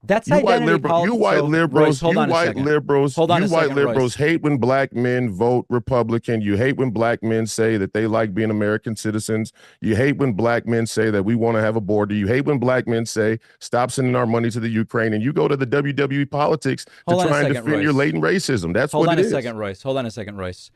That's You white identity liberal, you politics. white So, Royce, liberals, hold you on a white second. liberals, Hold on you a white second, liberals Royce. hate when black men vote Republican. You hate when black men say that they like being American citizens. You hate when black men say that we want to have a border. You hate when black men say stop sending our money to the Ukraine. And you go to the WWE politics to Hold on a try and second, defend your Royce. latent racism. That's Hold what on it a is. second, Royce. Hold on a second, Royce.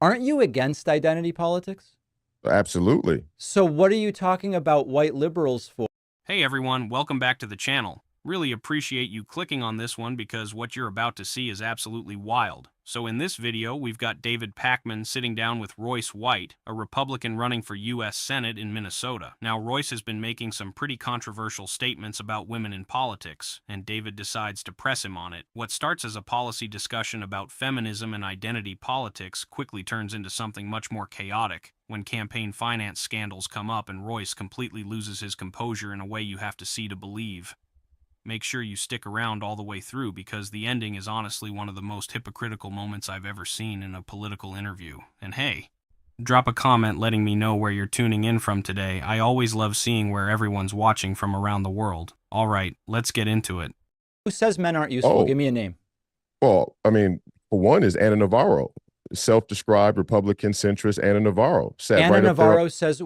Aren't you against identity politics? Absolutely. So what are you talking about white liberals for? Hey everyone, welcome back to the channel. Really appreciate you clicking on this one because what you're about to see is absolutely wild. So in this video, we've got David Pakman sitting down with Royce White, a Republican running for U.S. Senate in Minnesota. Now, Royce has been making some pretty controversial statements about women in politics, and David decides to press him on it. What starts as a policy discussion about feminism and identity politics quickly turns into something much more chaotic when campaign finance scandals come up and Royce completely loses his composure in a way you have to see to believe. Make sure you stick around all the way through because the ending is honestly one of the most hypocritical moments I've ever seen in a political interview. And hey, drop a comment letting me know where you're tuning in from today. I always love seeing where everyone's watching from around the world. All right, let's get into it. Who says men aren't useful? Oh, Give me a name. well, I mean, for one is Anna Navarro, self-described Republican centrist Anna Navarro. Anna Navarro says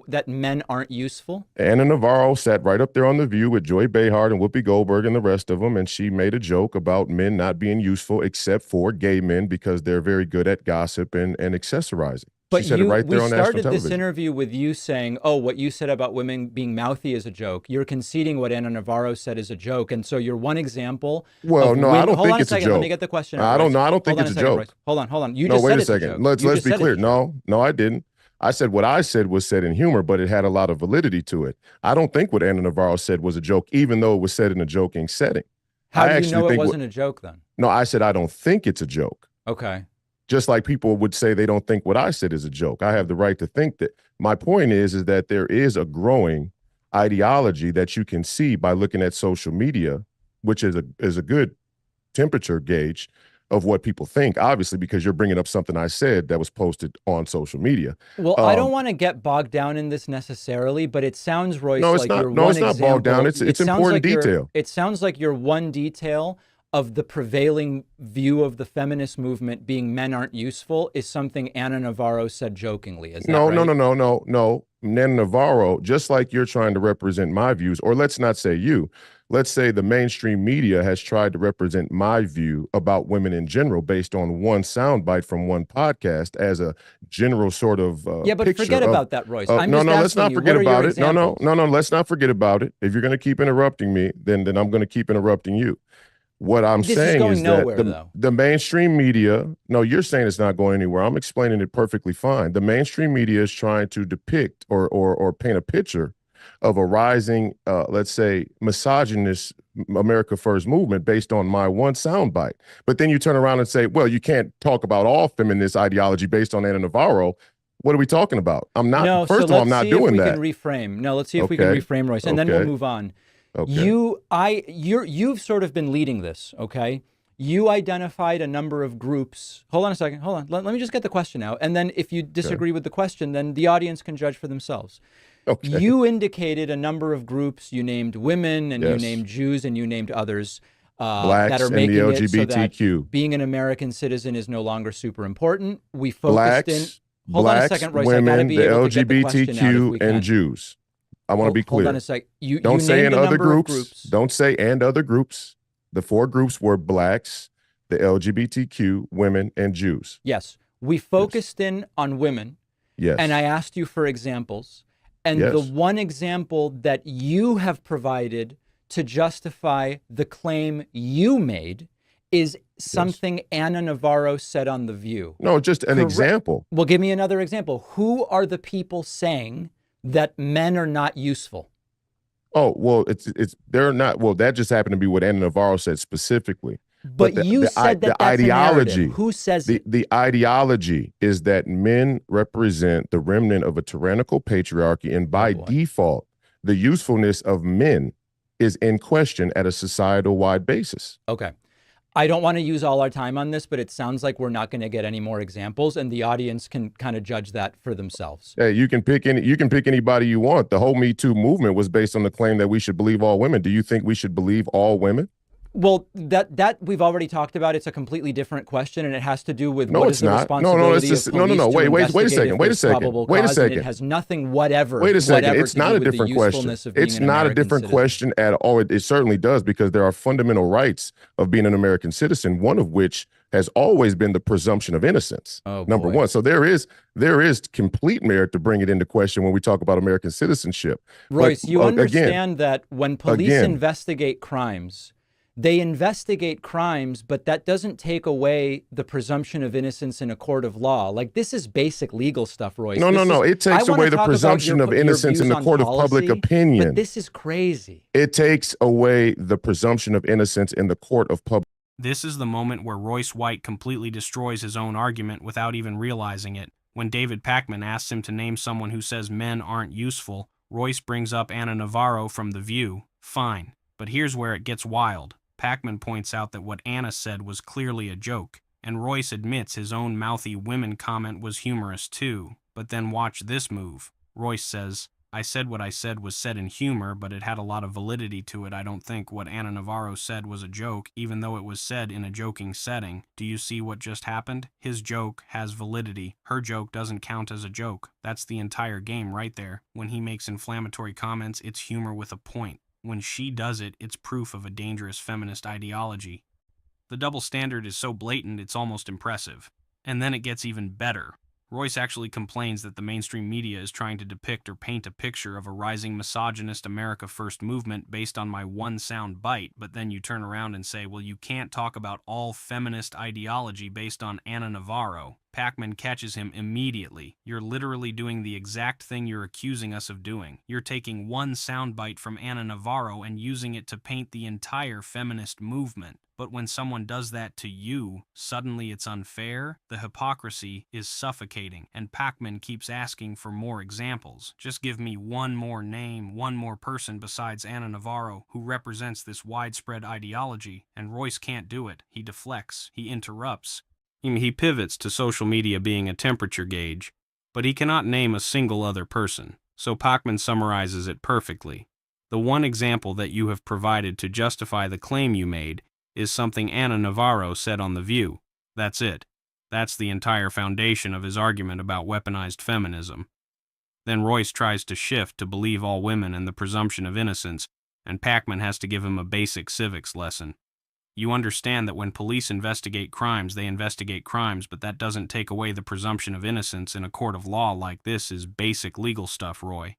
that men aren't useful? Anna Navarro sat right up there on The View with Joy Behar and Whoopi Goldberg and the rest of them, and she made a joke about men not being useful except for gay men because they're very good at gossip and accessorizing. But she said it right there on national we started this television. interview with you saying, oh, what you said about women being mouthy is a joke. You're conceding what Anna Navarro said is a joke. And so you're one example. Well, no, I don't think it's a joke. Let me get the question out. I don't think it's a joke. Hold on. No, wait a second. Let's be clear. No, I didn't. I said what I said was said in humor, but it had a lot of validity to it. I don't think what Anna Navarro said was a joke, even though it was said in a joking setting. How do you know it wasn't a joke then? No, I said I don't think it's a joke. Okay. Just like people would say they don't think what I said is a joke. I have the right to think that. My point is that there is a growing ideology that you can see by looking at social media, which is a good temperature gauge of what people think, obviously, because you're bringing up something I said that was posted on social media. Well, I don't want to get bogged down in this necessarily, but it sounds, Royce, no, it's like not, you're no, one it's not example. bogged down. It's important like detail. It sounds like you're one detail of the prevailing view of the feminist movement being men aren't useful is something Anna Navarro said jokingly. Is that right? No. Anna Navarro, just like you're trying to represent my views, or let's not say you, let's say the mainstream media has tried to represent my view about women in general based on one soundbite from one podcast as a general sort of yeah, but forget about that, Royce. Let's not forget about it. No, let's not forget about it. If you're going to keep interrupting me, then I'm going to keep interrupting you. What I'm saying is that the mainstream media, no, you're saying it's not going anywhere. I'm explaining it perfectly fine. The mainstream media is trying to depict or paint a picture of a rising, let's say, misogynist America First movement based on my one soundbite. But then you turn around and say, well, you can't talk about all feminist ideology based on Anna Navarro. What are we talking about? I'm not, no, first of all, I'm not doing that. Let's see if we can reframe, Royce, and then we'll move on. Okay. You've sort of been leading this, okay? You identified a number of groups. Hold on a second. Hold on. Let me just get the question out. And then if you disagree with the question, then the audience can judge for themselves. Okay. You indicated a number of groups. You named women and you named Jews and you named others Blacks that are making and the it so that LGBTQ. being an American citizen is no longer super important. We focused in. Hold on a second, Royce. Women, I gotta be the able to get the question out if we LGBTQ, can. and Jews. I want to be clear. Hold on a sec. Don't say named and a other number of groups. Don't say and other groups. The four groups were blacks, the LGBTQ, women, and Jews. Yes. We focused in on women. Yes. And I asked you for examples. And the one example that you have provided to justify the claim you made is something Anna Navarro said on The View. No, just an example. Well, give me another example. Who are the people saying that men are not useful? Oh, well, they're not. Well, that just happened to be what Anna Navarro said specifically. But you said that that's ideology. Who says the ideology is that men represent the remnant of a tyrannical patriarchy, and by default, the usefulness of men is in question at a societal-wide basis. Okay. I don't want to use all our time on this, but it sounds like we're not going to get any more examples, and the audience can kind of judge that for themselves. Hey, you can pick anybody you want. The whole Me Too movement was based on the claim that we should believe all women. Do you think we should believe all women? Well, that we've already talked about. It's a completely different question, and it has to do with what is the responsibility of police Wait a second. It has nothing whatever. Wait a second. It's not a different question. It's not a different question at all. It certainly does, because there are fundamental rights of being an American citizen, one of which has always been the presumption of innocence. Number one. So there is complete merit to bring it into question when we talk about American citizenship. Royce, you understand that when police investigate crimes, they investigate crimes, but that doesn't take away the presumption of innocence in a court of law. Like, this is basic legal stuff, Royce. No. It takes away the presumption of innocence in the court of public opinion. But this is crazy. It takes away the presumption of innocence in the court of public. This is the moment where Royce White completely destroys his own argument without even realizing it. When David Pakman asks him to name someone who says men aren't useful, Royce brings up Anna Navarro from The View. Fine. But here's where it gets wild. Pakman points out that what Anna said was clearly a joke, and Royce admits his own mouthy women comment was humorous too. But then watch this move. Royce says, "I said what I said was said in humor, but it had a lot of validity to it. I don't think what Anna Navarro said was a joke, even though it was said in a joking setting. Do you see what just happened? His joke has validity. Her joke doesn't count as a joke. That's the entire game right there. When he makes inflammatory comments, it's humor with a point. When she does it, it's proof of a dangerous feminist ideology." The double standard is so blatant it's almost impressive. And then it gets even better. Royce actually complains that the mainstream media is trying to depict or paint a picture of a rising misogynist America First movement based on my one sound bite, but then you turn around and say, well, you can't talk about all feminist ideology based on Anna Navarro. Pakman catches him immediately. You're literally doing the exact thing you're accusing us of doing. You're taking one soundbite from Anna Navarro and using it to paint the entire feminist movement. But when someone does that to you, suddenly it's unfair. The hypocrisy is suffocating, and Pakman keeps asking for more examples. Just give me one more name, one more person besides Anna Navarro who represents this widespread ideology, and Royce can't do it. He deflects, he interrupts. He pivots to social media being a temperature gauge, but he cannot name a single other person. So Pakman summarizes it perfectly. The one example that you have provided to justify the claim you made is something Anna Navarro said on The View. That's it. That's the entire foundation of his argument about weaponized feminism. Then Royce tries to shift to believe all women and the presumption of innocence, and Pakman has to give him a basic civics lesson. You understand that when police investigate crimes, they investigate crimes, but that doesn't take away the presumption of innocence in a court of law. Like, this is basic legal stuff, Roy.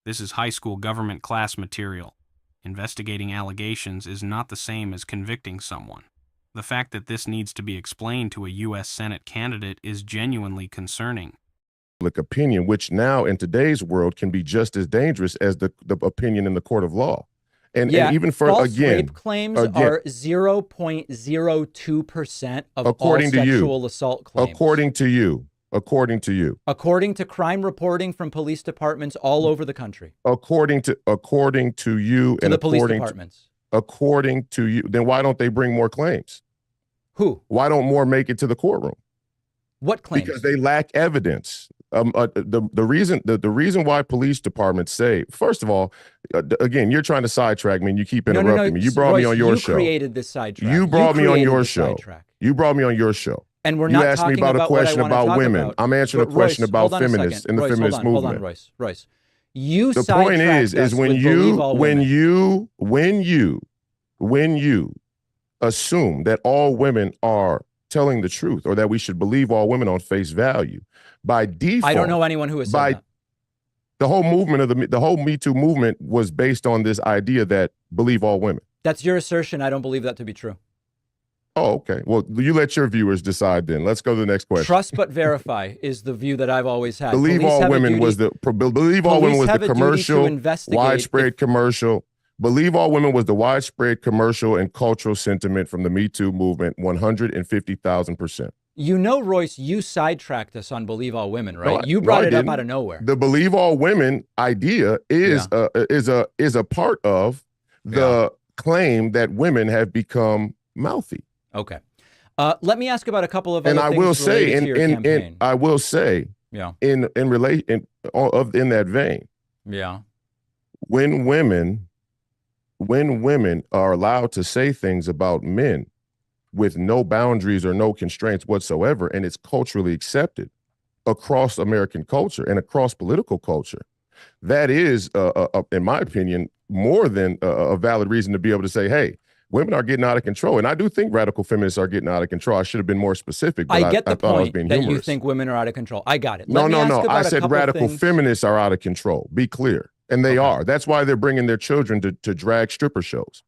This is high school government class material. Investigating allegations is not the same as convicting someone. The fact that this needs to be explained to a U.S. Senate candidate is genuinely concerning. Public opinion, which now in today's world can be just as dangerous as the opinion in the court of law. And even for false rape claims are 0.02% of all sexual assault claims. According to you. According to crime reporting from police departments all over the country. According to you and the police departments. According to you, then why don't they bring more claims? Who? Why don't more make it to the courtroom? What claims? Because they lack evidence. The reason why police departments say, first of all, again, you're trying to sidetrack me and you keep interrupting me. You brought Royce, me on your show. You created this sidetrack. You brought me on your show. You brought me on your show. And we're not you asked talking me about a question about women. About. I'm answering a question about feminists and the feminist movement. Hold on, Royce. You the point is when you assume that all women are telling the truth, or that we should believe all women on face value, by default, I don't know anyone who has said that. The whole movement of the whole Me Too movement was based on this idea that believe all women. That's your assertion. I don't believe that to be true. Oh, okay. Well, you let your viewers decide then. Let's go to the next question. Trust but verify is the view that I've always had. Believe all women was the commercial, widespread commercial. Believe all women was the widespread commercial and cultural sentiment from the Me Too movement, 150,000%. You know, Royce, you sidetracked us on believe all women, right? You brought it up out of nowhere. The believe all women idea is a part of the claim that women have become mouthy. Okay. Let me ask about a couple of other things. And I will say, I will say, yeah, in that vein, yeah, when women are allowed to say things about men with no boundaries or no constraints whatsoever, and it's culturally accepted across American culture and across political culture, that is, in my opinion, more than a valid reason to be able to say, hey, women are getting out of control. And I do think radical feminists are getting out of control. I should have been more specific, but I get the thought I was point being that humorous. You think women are out of control. I got it. No. I said radical feminists are out of control. Be clear. And they are. That's why they're bringing their children to drag stripper shows.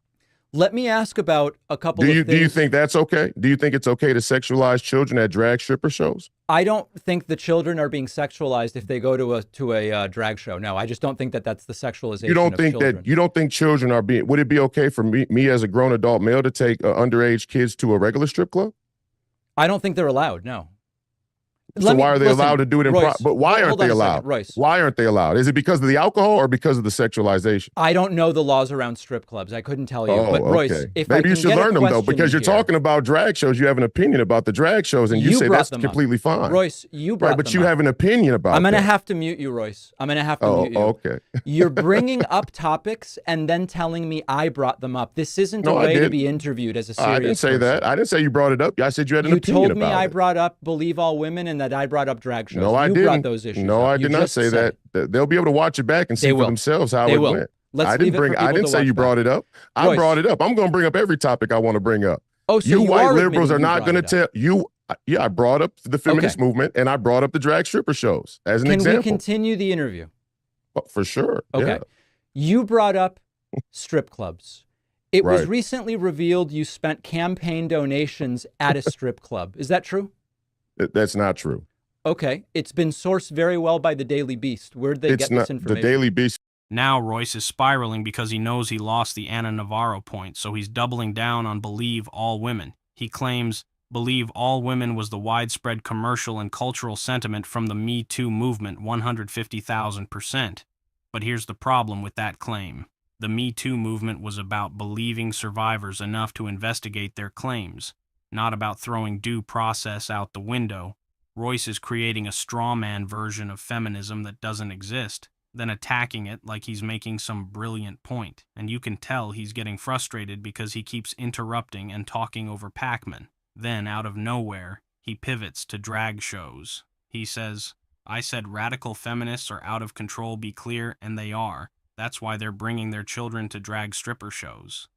Let me ask about a couple of things. Do you think that's okay? Do you think it's okay to sexualize children at drag stripper shows? I don't think the children are being sexualized if they go to a drag show. No, I just don't think that that's the sexualization. You don't think children are being? Would it be okay for me as a grown adult male to take underage kids to a regular strip club? I don't think they're allowed. No. So why are they allowed to do it in Royce, but why aren't they allowed? Royce. Why aren't they allowed? Is it because of the alcohol or because of the sexualization? I don't know the laws around strip clubs. I couldn't tell you. But Royce, if maybe you should learn them though, because you're talking about drag shows. You have an opinion about the drag shows, and you say that's completely fine. Royce, you brought them up. But you have an opinion about. I'm gonna have to mute you, Royce. I'm gonna have to mute you. Okay. You're bringing up topics and then telling me I brought them up. This isn't a way to be interviewed as a serious I didn't say that. I didn't say you brought it up. I said you had an opinion about it. You told me I brought up believe all women and that I brought up drag shows. No, I didn't. Those issues no, I did not say that. They'll be able to watch it back and see for themselves how it went. I didn't say you brought it up. I brought it up. I'm going to bring up every topic I want to bring up. Oh, so you white liberals are not going to tell you. Yeah, I brought up the feminist movement and I brought up the drag stripper shows as an example. Can we continue the interview? For sure. Okay. Yeah. You brought up strip clubs. It was recently revealed you spent campaign donations at a strip club. Is that true? That's not true. Okay, it's been sourced very well by the Daily Beast. Where'd they get this information? The Daily Beast. Now Royce is spiraling because he knows he lost the Anna Navarro point, so he's doubling down on believe all women. He claims believe all women was the widespread commercial and cultural sentiment from the Me Too movement 150,000%. But here's the problem with that claim. The Me Too movement was about believing survivors enough to investigate their claims, not about throwing due process out the window. Royce is creating a straw man version of feminism that doesn't exist, then attacking it like he's making some brilliant point, and you can tell he's getting frustrated because he keeps interrupting and talking over Pakman. Then, out of nowhere, he pivots to drag shows. He says, I said radical feminists are out of control, be clear, and they are. That's why they're bringing their children to drag stripper shows.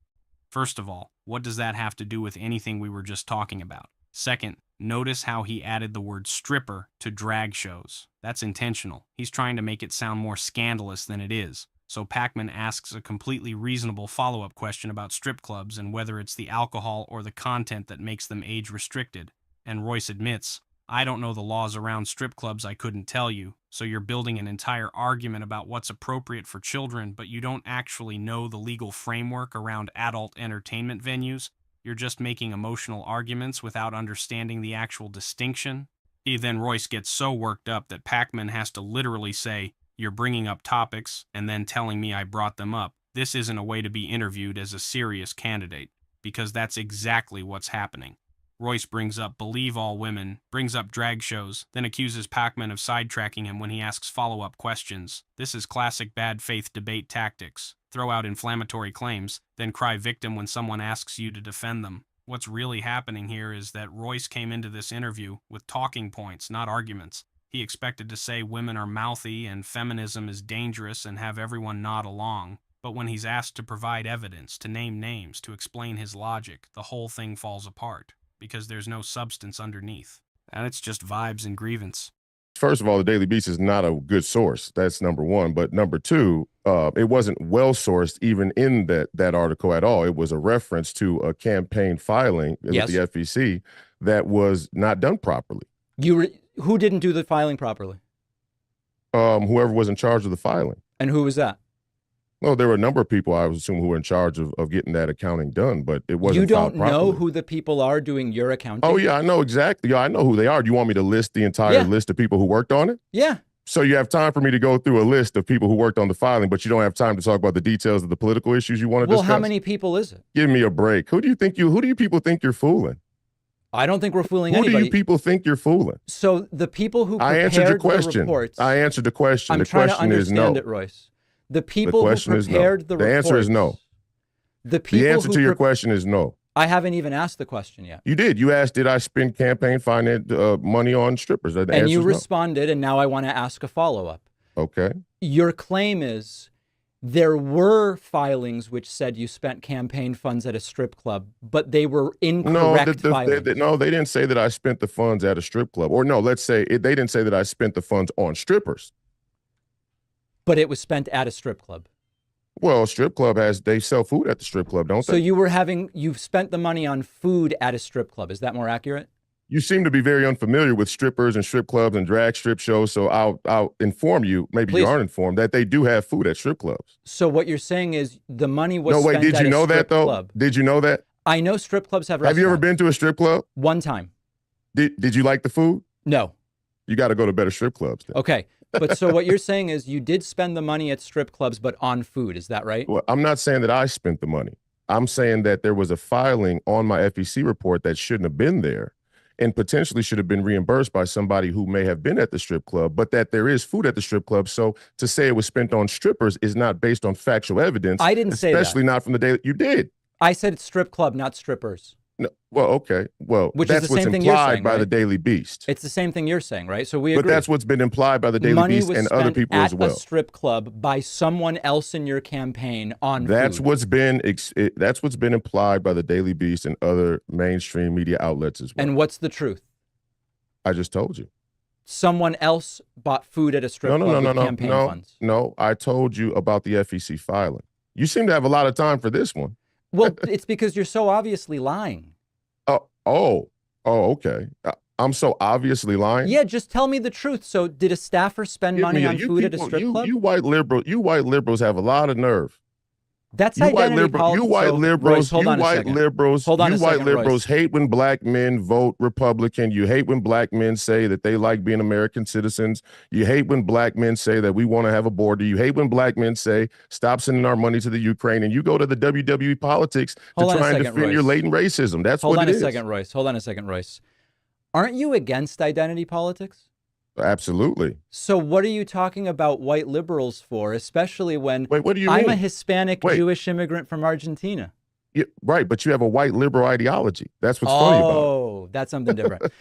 First of all, what does that have to do with anything we were just talking about? Second, notice how he added the word stripper to drag shows. That's intentional. He's trying to make it sound more scandalous than it is. So Pakman asks a completely reasonable follow-up question about strip clubs and whether it's the alcohol or the content that makes them age-restricted. And Royce admits, I don't know the laws around strip clubs, I couldn't tell you. So you're building an entire argument about what's appropriate for children, but you don't actually know the legal framework around adult entertainment venues. You're just making emotional arguments without understanding the actual distinction. Then Royce gets so worked up that Pakman has to literally say, you're bringing up topics and then telling me I brought them up. This isn't a way to be interviewed as a serious candidate, because that's exactly what's happening. Royce brings up believe all women, brings up drag shows, then accuses Pakman of sidetracking him when he asks follow-up questions. This is classic bad faith debate tactics. Throw out inflammatory claims, then cry victim when someone asks you to defend them. What's really happening here is that Royce came into this interview with talking points, not arguments. He expected to say women are mouthy and feminism is dangerous and have everyone nod along. But when he's asked to provide evidence, to name names, to explain his logic, the whole thing falls apart, because there's no substance underneath. And it's just vibes and grievance. First of all, the Daily Beast is not a good source. That's number one. But number two, it wasn't well sourced even in that article at all. It was a reference to a campaign filing with the FEC that was not done properly. Who didn't do the filing properly? Whoever was in charge of the filing. And who was that? Well, there were a number of people, I would assume, who were in charge of getting that accounting done, but it wasn't. You don't know who the people are doing your accounting? Oh, yeah, I know exactly. Yeah, I know who they are. Do you want me to list the entire list of people who worked on it? Yeah. So you have time for me to go through a list of people who worked on the filing, but you don't have time to talk about the details of the political issues you want to discuss? Well, how many people is it? Give me a break. Who do you people think you're fooling? I don't think we're fooling anybody. Who do you people think you're fooling? So the people who prepared I answered your question. The reports. I answered the question. I'm trying to understand it, Royce. The people who prepared the reports. The answer is no. The answer to your question is no. I haven't even asked the question yet. You did. You asked, did I spend campaign finance money on strippers? And you responded, and now I want to ask a follow-up. Okay. Your claim is there were filings which said you spent campaign funds at a strip club, but they were incorrect filings. No, they didn't say that I spent the funds at a strip club. Or no, let's say they didn't say that I spent the funds on strippers. But it was spent at a strip club. Well, strip club they sell food at the strip club, don't they? So you've spent the money on food at a strip club. Is that more accurate? You seem to be very unfamiliar with strippers and strip clubs and drag strip shows. So I'll inform you, maybe you aren't informed, that they do have food at strip clubs. So what you're saying is the money was spent at a strip club. No, wait, did you know that though? Did you know that? I know strip clubs have restaurants. Have you ever been to a strip club? One time. Did you like the food? No. You got to go to better strip clubs then. Okay. But so what you're saying is you did spend the money at strip clubs, but on food. Is that right? Well, I'm not saying that I spent the money. I'm saying that there was a filing on my FEC report that shouldn't have been there and potentially should have been reimbursed by somebody who may have been at the strip club, but that there is food at the strip club. So to say it was spent on strippers is not based on factual evidence. I didn't say that. Especially not from the day that you did. I said strip club, not strippers. No, well, okay. Well, which that's is the what's same thing you're implied saying, by right? the Daily Beast. It's the same thing you're saying, right? So we agree. But that's what's been implied by the Daily Beast and other people as well. Money was spent at a strip club by someone else in your campaign on that's food. That's what's been implied by the Daily Beast and other mainstream media outlets as well. And what's the truth? I just told you. Someone else bought food at a strip club with campaign funds. No, I told you about the FEC filing. You seem to have a lot of time for this one. Well, it's because you're so obviously lying. Okay. I'm so obviously lying? Yeah, just tell me the truth. So did a staffer spend money on food at a strip club? You white liberals have a lot of nerve. That's identity politics. You white liberals Royce. hate when black men vote Republican. You hate when black men say that they like being American citizens. You hate when black men say that we want to have a border. You hate when black men say stop sending our money to the Ukraine. And you go to the WWE politics to try and defend your latent racism. That's what it is. Hold on a second, Royce. Aren't you against identity politics? Absolutely. So what are you talking about white liberals for, especially when what do you I'm mean? A Hispanic Jewish immigrant from Argentina? Yeah, right, but you have a white liberal ideology. That's what's funny about it. Oh, that's something different.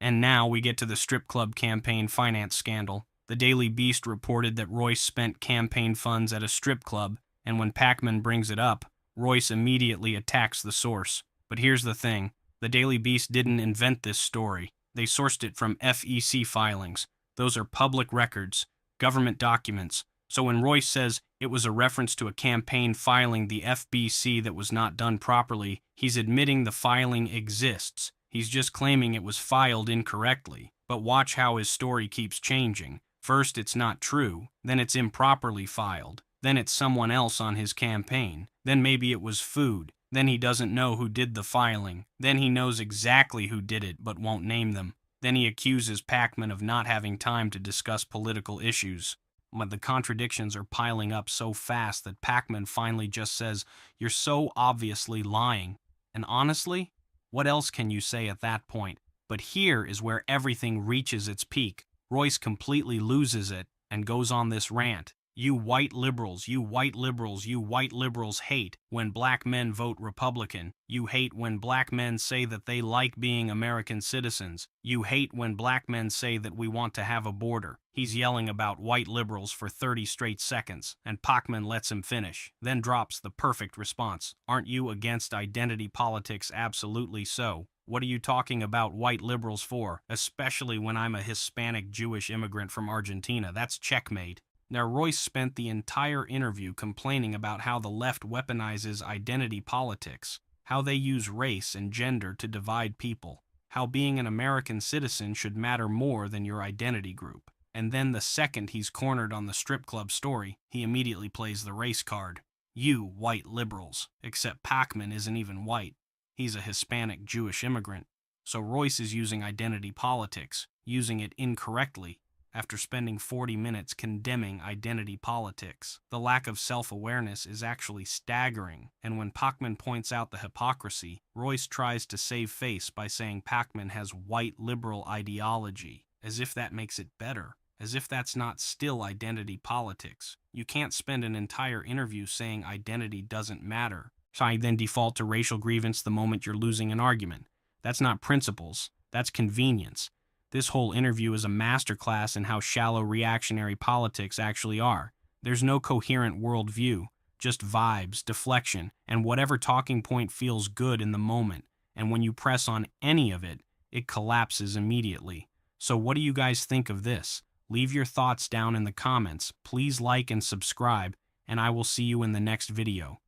And now we get to the strip club campaign finance scandal. The Daily Beast reported that Royce spent campaign funds at a strip club, and when Pakman brings it up, Royce immediately attacks the source. But here's the thing. The Daily Beast didn't invent this story. They sourced it from FEC filings. Those are public records, government documents. So when Royce says it was a reference to a campaign filing the FBC that was not done properly, he's admitting the filing exists. He's just claiming it was filed incorrectly. But watch how his story keeps changing. First, it's not true. Then it's improperly filed. Then it's someone else on his campaign. Then maybe it was food. Then he doesn't know who did the filing. Then he knows exactly who did it but won't name them. Then he accuses Pakman of not having time to discuss political issues. But the contradictions are piling up so fast that Pakman finally just says, "You're so obviously lying." And honestly, what else can you say at that point? But here is where everything reaches its peak. Royce completely loses it and goes on this rant. You white liberals, you white liberals, you white liberals hate when black men vote Republican. You hate when black men say that they like being American citizens. You hate when black men say that we want to have a border. He's yelling about white liberals for 30 straight seconds, and Pakman lets him finish, then drops the perfect response. Aren't you against identity politics? Absolutely so. What are you talking about white liberals for? Especially when I'm a Hispanic Jewish immigrant from Argentina. That's checkmate. Now, Royce spent the entire interview complaining about how the left weaponizes identity politics, how they use race and gender to divide people, how being an American citizen should matter more than your identity group. And then the second he's cornered on the strip club story, he immediately plays the race card. You white liberals. Except Pakman isn't even white. He's a Hispanic Jewish immigrant. So Royce is using identity politics, using it incorrectly, after spending 40 minutes condemning identity politics. The lack of self-awareness is actually staggering, and when Pakman points out the hypocrisy, Royce tries to save face by saying Pakman has white liberal ideology, as if that makes it better, as if that's not still identity politics. You can't spend an entire interview saying identity doesn't matter, so then default to racial grievance the moment you're losing an argument. That's not principles, that's convenience. This whole interview is a masterclass in how shallow reactionary politics actually are. There's no coherent worldview, just vibes, deflection, and whatever talking point feels good in the moment. And when you press on any of it, it collapses immediately. So what do you guys think of this? Leave your thoughts down in the comments. Please like and subscribe, and I will see you in the next video.